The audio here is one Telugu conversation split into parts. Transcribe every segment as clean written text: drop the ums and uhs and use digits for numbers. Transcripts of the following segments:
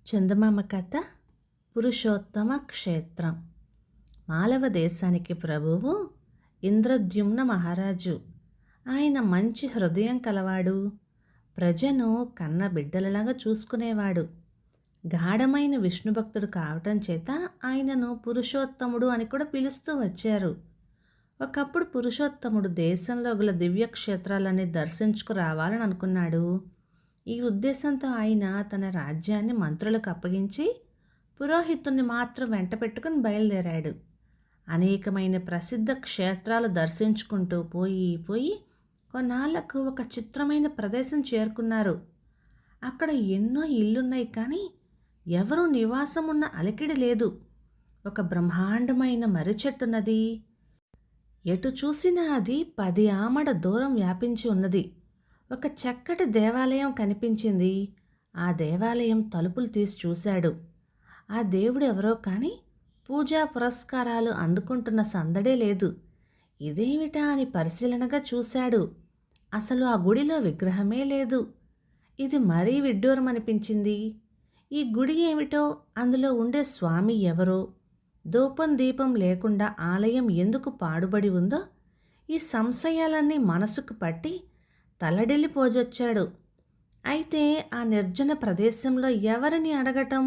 చందమామ కథ పురుషోత్తమ క్షేత్రం. మాలవ దేశానికి ప్రభువు ఇంద్రద్యుమ్న మహారాజు. ఆయన మంచి హృదయం కలవాడు. ప్రజను కన్న బిడ్డలలాగా చూసుకునేవాడు. గాఢమైన విష్ణుభక్తుడు కావటం చేత ఆయనను పురుషోత్తముడు అని కూడా పిలుస్తూ వచ్చారు. ఒకప్పుడు పురుషోత్తముడు దేశంలో గల దివ్యక్షేత్రాలన్నీ దర్శించుకు రావాలని అనుకున్నాడు. ఈ ఉద్దేశంతో ఆయన తన రాజ్యాన్ని మంత్రులకు అప్పగించి పురోహితుణ్ణి మాత్రం వెంట పెట్టుకుని బయలుదేరాడు. అనేకమైన ప్రసిద్ధ క్షేత్రాలు దర్శించుకుంటూ పోయి కొన్నాళ్లకు ఒక చిత్రమైన ప్రదేశం చేరుకున్నారు. అక్కడ ఎన్నో ఇళ్ళున్నాయి, కానీ ఎవరూ నివాసం ఉన్న అలికిడి లేదు. ఒక బ్రహ్మాండమైన మర్రి చెట్టున్నది. ఎటు చూసినా అది 10 ఆమడ దూరం వ్యాపించి ఉన్నది. ఒక చక్కటి దేవాలయం కనిపించింది. ఆ దేవాలయం తలుపులు తీసి చూశాడు. ఆ దేవుడు ఎవరో కానీ పూజా పురస్కారాలు అందుకుంటున్న సందడే లేదు. ఇదేమిటా అని పరిశీలనగా చూశాడు. అసలు ఆ గుడిలో విగ్రహమే లేదు. ఇది మరీ విడ్డూరం అనిపించింది. ఈ గుడి ఏమిటో, అందులో ఉండే స్వామి ఎవరో, ధూపం దీపం లేకుండా ఆలయం ఎందుకు పాడుబడి ఉందో, ఈ సంశయాలన్నీ మనసుకు పట్టి తల్లడిల్లిపోజొచ్చాడు. అయితే ఆ నిర్జన ప్రదేశంలో ఎవరిని అడగటం?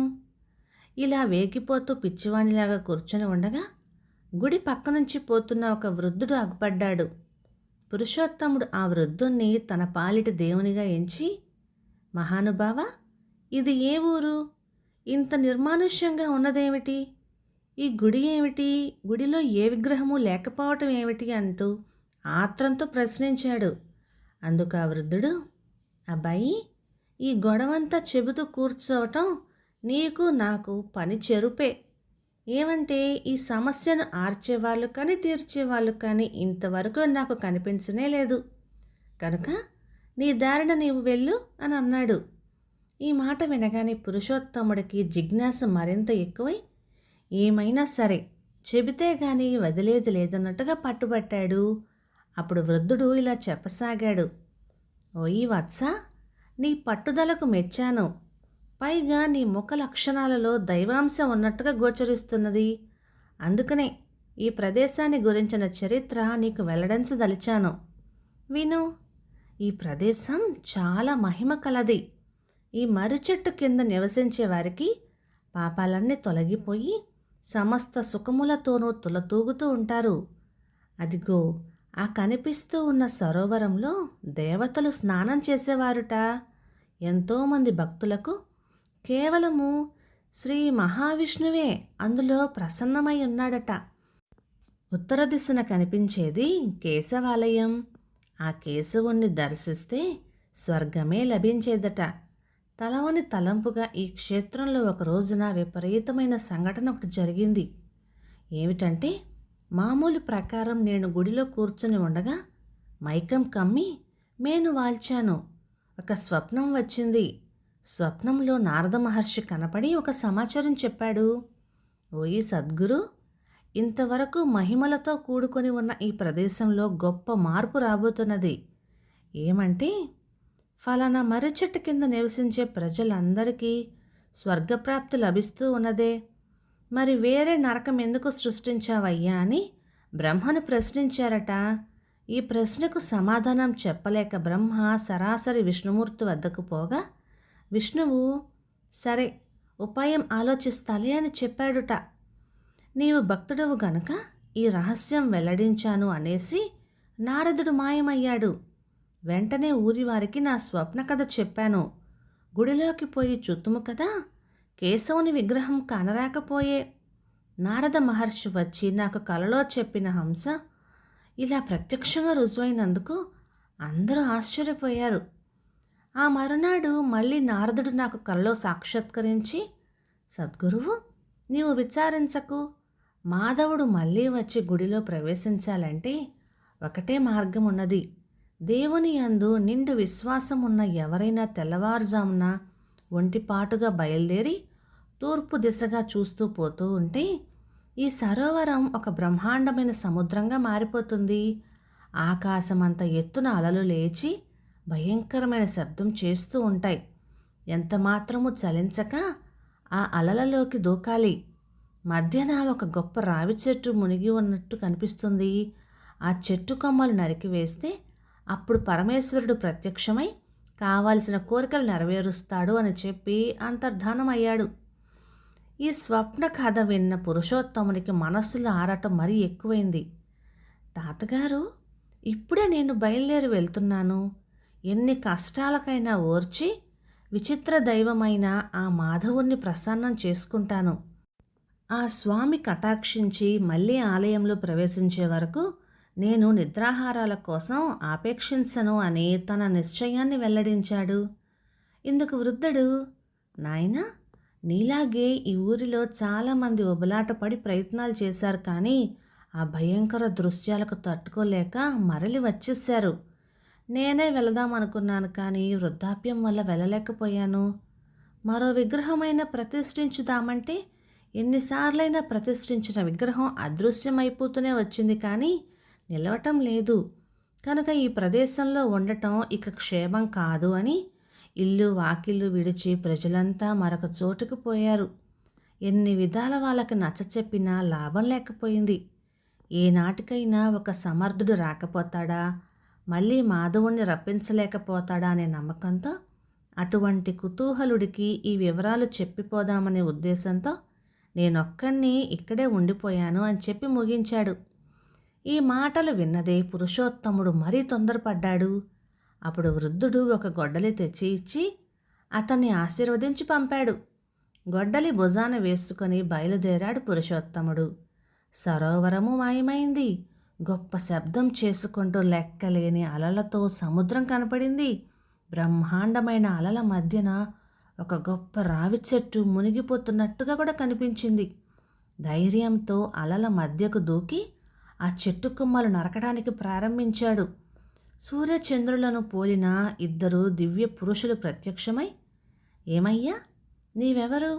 ఇలా వేగిపోతూ పిచ్చివాణిలాగా కూర్చొని ఉండగా గుడి పక్క నుంచి పోతున్న ఒక వృద్ధుడు అగుపడ్డాడు. పురుషోత్తముడు ఆ వృద్ధుణ్ణి తన పాలిటి దేవునిగా ఎంచి, మహానుభావ, ఇది ఏ ఊరు? ఇంత నిర్మానుష్యంగా ఉన్నదేమిటి? ఈ గుడి ఏమిటి? గుడిలో ఏ విగ్రహము లేకపోవటం ఏమిటి అంటూ ఆత్రంతో ప్రశ్నించాడు. అందుకు ఆ వృద్ధుడు, అబ్బాయి, ఈ గొడవంతా చెబుతూ కూర్చోవటం నీకు నాకు పని చెరుపే. ఏమంటే ఈ సమస్యను ఆర్చేవాళ్ళు కానీ తీర్చేవాళ్ళు కానీ ఇంతవరకు నాకు కనిపించనే లేదు. కనుక నీ దారిన నీవు వెళ్ళు అని అన్నాడు. ఈ మాట వినగానే పురుషోత్తముడికి జిజ్ఞాస మరింత ఎక్కువై, ఏమైనా సరే చెబితే గాని వదిలేది లేదన్నట్టుగా పట్టుబట్టాడు. అప్పుడు వృద్ధుడు ఇలా చెప్పసాగాడు. ఓయి వత్స, నీ పట్టుదలకు మెచ్చాను. పైగా నీ ముఖ లక్షణాలలో దైవాంశం ఉన్నట్టుగా గోచరిస్తున్నది. అందుకనే ఈ ప్రదేశాన్ని గురించిన చరిత్ర నీకు వెల్లడించదలిచాను. విను. ఈ ప్రదేశం చాలా మహిమ కలది. ఈ మర్రి చెట్టు కింద నివసించే వారికి పాపాలన్నీ తొలగిపోయి సమస్త సుఖములతోనూ తులతూగుతూ ఉంటారు. అదిగో ఆ కనిపిస్తూ ఉన్న సరోవరంలో దేవతలు స్నానం చేసేవారుట. ఎంతోమంది భక్తులకు కేవలము శ్రీ మహావిష్ణువే అందులో ప్రసన్నమై ఉన్నాడట. ఉత్తర దిశన కనిపించేది కేశవాలయం. ఆ కేశవుణ్ణి దర్శిస్తే స్వర్గమే లభించేదట. తలవని తలంపుగా ఈ క్షేత్రంలో ఒక రోజున విపరీతమైన సంఘటన ఒకటి జరిగింది. ఏమిటంటే, మామూలు ప్రకారం నేను గుడిలో కూర్చుని ఉండగా మైకం కమ్మి మేను వాల్చాను. ఒక స్వప్నం వచ్చింది. స్వప్నంలో నారద మహర్షి కనపడి ఒక సమాచారం చెప్పాడు. ఓయి సద్గురు, ఇంతవరకు మహిమలతో కూడుకొని ఉన్న ఈ ప్రదేశంలో గొప్ప మార్పు రాబోతున్నది. ఏమంటే, ఫలానా మర్రి చెట్టు కింద నివసించే ప్రజలందరికీ స్వర్గప్రాప్తి లభిస్తూ ఉన్నదే. మరి వేరే నరకం ఎందుకు సృష్టించావయ్యా అని బ్రహ్మను ప్రశ్నించారట. ఈ ప్రశ్నకు సమాధానం చెప్పలేక బ్రహ్మ సరాసరి విష్ణుమూర్తి వద్దకు పోగా విష్ణువు, సరే ఉపాయం ఆలోచిస్తాలే అని చెప్పాడుట. నీవు భక్తుడవు గనుక ఈ రహస్యం వెల్లడించాను అనేసి నారదుడు మాయమయ్యాడు. వెంటనే ఊరివారికి నా స్వప్న కథ చెప్పాను. గుడిలోకి పోయి చుట్టుము కదా, కేశవుని విగ్రహం కనరాకపోయే. నారద మహర్షి వచ్చి నాకు కలలో చెప్పిన హంస ఇలా ప్రత్యక్షంగా రుజువైనందుకు అందరూ ఆశ్చర్యపోయారు. ఆ మరునాడు మళ్ళీ నారదుడు నాకు కలలో సాక్షాత్కరించి, సద్గురువు, నీవు విచారించకు. మాధవుడు మళ్ళీ వచ్చి గుడిలో ప్రవేశించాలంటే ఒకటే మార్గం ఉన్నది. దేవుని యందు నిండు విశ్వాసం ఉన్న ఎవరైనా తెల్లవారుజామున ఒంటిపాటుగా బయలుదేరి తూర్పు దిశగా చూస్తూ పోతూ ఉంటే ఈ సరోవరం ఒక బ్రహ్మాండమైన సముద్రంగా మారిపోతుంది. ఆకాశమంత ఎత్తున అలలు లేచి భయంకరమైన శబ్దం చేస్తూ ఉంటాయి. ఎంత మాత్రము చలించక ఆ అలలలోకి దూకాలి. మధ్యన ఒక గొప్ప రావి చెట్టు మునిగి ఉన్నట్టు కనిపిస్తుంది. ఆ చెట్టు కొమ్మలు నరికివేస్తే అప్పుడు పరమేశ్వరుడు ప్రత్యక్షమై కావాల్సిన కోరికలు నెరవేరుస్తాడు అని చెప్పి అంతర్ధానమయ్యాడు. ఈ స్వప్న కథ విన్న పురుషోత్తమునికి మనస్సులో ఆరాటం మరీ ఎక్కువైంది. తాతగారు, ఇప్పుడే నేను బయలుదేరి వెళ్తున్నాను. ఎన్ని కష్టాలకైనా ఓర్చి విచిత్ర దైవమైన ఆ మాధవుణ్ణి ప్రసన్నం చేసుకుంటాను. ఆ స్వామి కటాక్షించి మళ్ళీ ఆలయంలో ప్రవేశించే వరకు నేను నిద్రాహారాల కోసం ఆపేక్షించను అని తన నిశ్చయాన్ని వెల్లడించాడు. ఇందుకు వృద్ధుడు, నాయనా, నీలాగే ఈ ఊరిలో చాలామంది ఉబలాటపడి ప్రయత్నాలు చేశారు, కానీ ఆ భయంకర దృశ్యాలకు తట్టుకోలేక మరలి వచ్చేశారు. నేనే వెళదామనుకున్నాను, కానీ వృద్ధాప్యం వల్ల వెళ్ళలేకపోయాను. మరో విగ్రహమైనా ప్రతిష్ఠించుదామంటే ఎన్నిసార్లైనా ప్రతిష్ఠించిన విగ్రహం అదృశ్యమైపోతూనే వచ్చింది, కానీ నిలవటం లేదు. కనుక ఈ ప్రదేశంలో ఉండటం ఇక క్షేమం కాదు అని ఇల్లు వాకిళ్ళు విడిచి ప్రజలంతా మరొక చోటుకు పోయారు. ఎన్ని విధాల వాళ్ళకి నచ్చచెప్పినా లాభం లేకపోయింది. ఏనాటికైనా ఒక సమర్థుడు రాకపోతాడా, మళ్ళీ మాధవుణ్ణి రప్పించలేకపోతాడా అనే నమ్మకంతో అటువంటి కుతూహలుడికి ఈ వివరాలు చెప్పిపోదామనే ఉద్దేశంతో నేనొక్కడిని ఇక్కడే ఉండిపోయాను అని చెప్పి ముగించాడు. ఈ మాటలు విన్నదే పురుషోత్తముడు మరీ తొందరపడ్డాడు. అప్పుడు వృద్ధుడు ఒక గొడ్డలి తెచ్చి ఇచ్చి అతన్ని ఆశీర్వదించి పంపాడు. గొడ్డలి భుజాన వేసుకొని బయలుదేరాడు పురుషోత్తముడు. సరోవరము మాయమైంది. గొప్ప శబ్దం చేసుకుంటూ లెక్కలేని అలలతో సముద్రం కనపడింది. బ్రహ్మాండమైన అలల మధ్యన ఒక గొప్ప రావి చెట్టు మునిగిపోతున్నట్టుగా కూడా కనిపించింది. ధైర్యంతో అలల మధ్యకు దూకి ఆ చెట్టు కొమ్మలు నరకడానికి ప్రారంభించాడు. సూర్యచంద్రులను పోలిన ఇద్దరు దివ్య పురుషులు ప్రత్యక్షమై, ఏమయ్యా, నీవెవరు?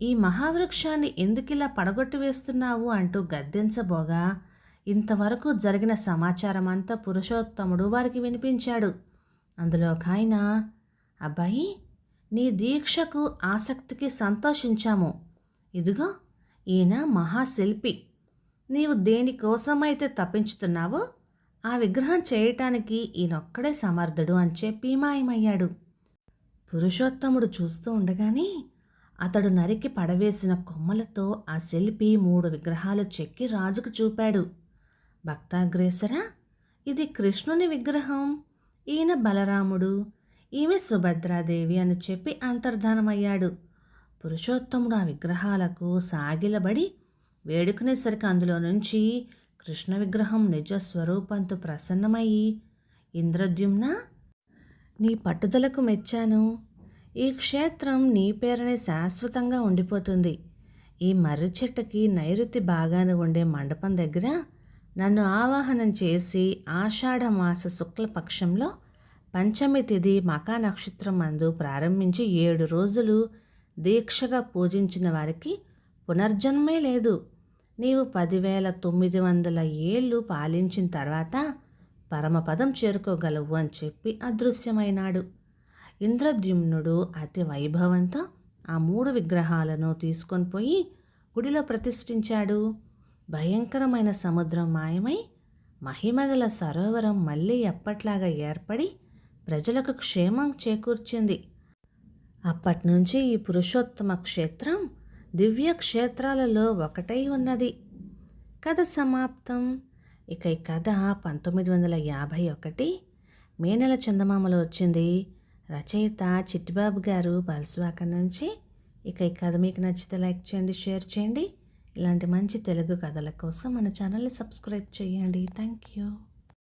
ఈ మహావృక్షాన్ని ఎందుకిలా పడగొట్టి వేస్తున్నావు అంటూ గద్దించబోగా ఇంతవరకు జరిగిన సమాచారం అంతా పురుషోత్తముడు వారికి వినిపించాడు. అందులో ఒక ఆయన, అబ్బాయి, నీ దీక్షకు ఆసక్తికి సంతోషించాము. ఇదిగో ఈయన మహాశిల్పి. నీవు దేనికోసమైతే తప్పించుతున్నావో ఆ విగ్రహం చేయటానికి ఈయనొక్కడే సమర్థుడు అని చెప్పి మాయమయ్యాడు. పురుషోత్తముడు చూస్తూ ఉండగానే అతడు నరికి పడవేసిన కొమ్మలతో ఆ శిల్పి 3 విగ్రహాలు చెక్కి రాజుకు చూపాడు. భక్తాగ్రేసరా, ఇది కృష్ణుని విగ్రహం, ఈయన బలరాముడు, ఈమె సుభద్రాదేవి అని చెప్పి అంతర్ధానమయ్యాడు. పురుషోత్తముడు ఆ విగ్రహాలకు సాగిలబడి వేడుకునేసరికి అందులో నుంచి కృష్ణ విగ్రహం నిజ స్వరూపంతో ప్రసన్నమయ్యి, ఇంద్రద్యుమ్న, నీ పట్టుదలకు మెచ్చాను. ఈ క్షేత్రం నీ పేరునే శాశ్వతంగా ఉండిపోతుంది. ఈ మర్రి చెట్టుకి నైరుతి భాగాన ఉండే మండపం దగ్గర నన్ను ఆవాహనం చేసి ఆషాఢ మాస శుక్లపక్షంలో పంచమి తిథి మకా నక్షత్రం మందు ప్రారంభించి 7 రోజులు దీక్షగా పూజించిన వారికి పునర్జన్మే లేదు. నీవు 10,900 ఏళ్ళు పాలించిన తర్వాత పరమపదం చేరుకోగలవు అని చెప్పి అదృశ్యమైనాడు. ఇంద్రద్యుమ్నుడు అతి వైభవంతో ఆ 3 విగ్రహాలను తీసుకొని పోయి గుడిలో ప్రతిష్ఠించాడు. భయంకరమైన సముద్రం మాయమై మహిమగల సరోవరం మళ్ళీ ఎప్పట్లాగా ఏర్పడి ప్రజలకు క్షేమం చేకూర్చింది. అప్పటినుంచి ఈ పురుషోత్తమ క్షేత్రం దివ్య క్షేత్రాలలో ఒకటై ఉన్నది. కథ సమాప్తం. ఇక ఈ కథ 1951 మే నెల చందమామలో వచ్చింది. రచయిత చిట్టిబాబు గారు పరశువాక నుంచి. ఇక ఈ కథ మీకు నచ్చితే లైక్ చేయండి, షేర్ చేయండి. ఇలాంటి మంచి తెలుగు కథల కోసం మన ఛానల్ని సబ్స్క్రైబ్ చేయండి. Thank you.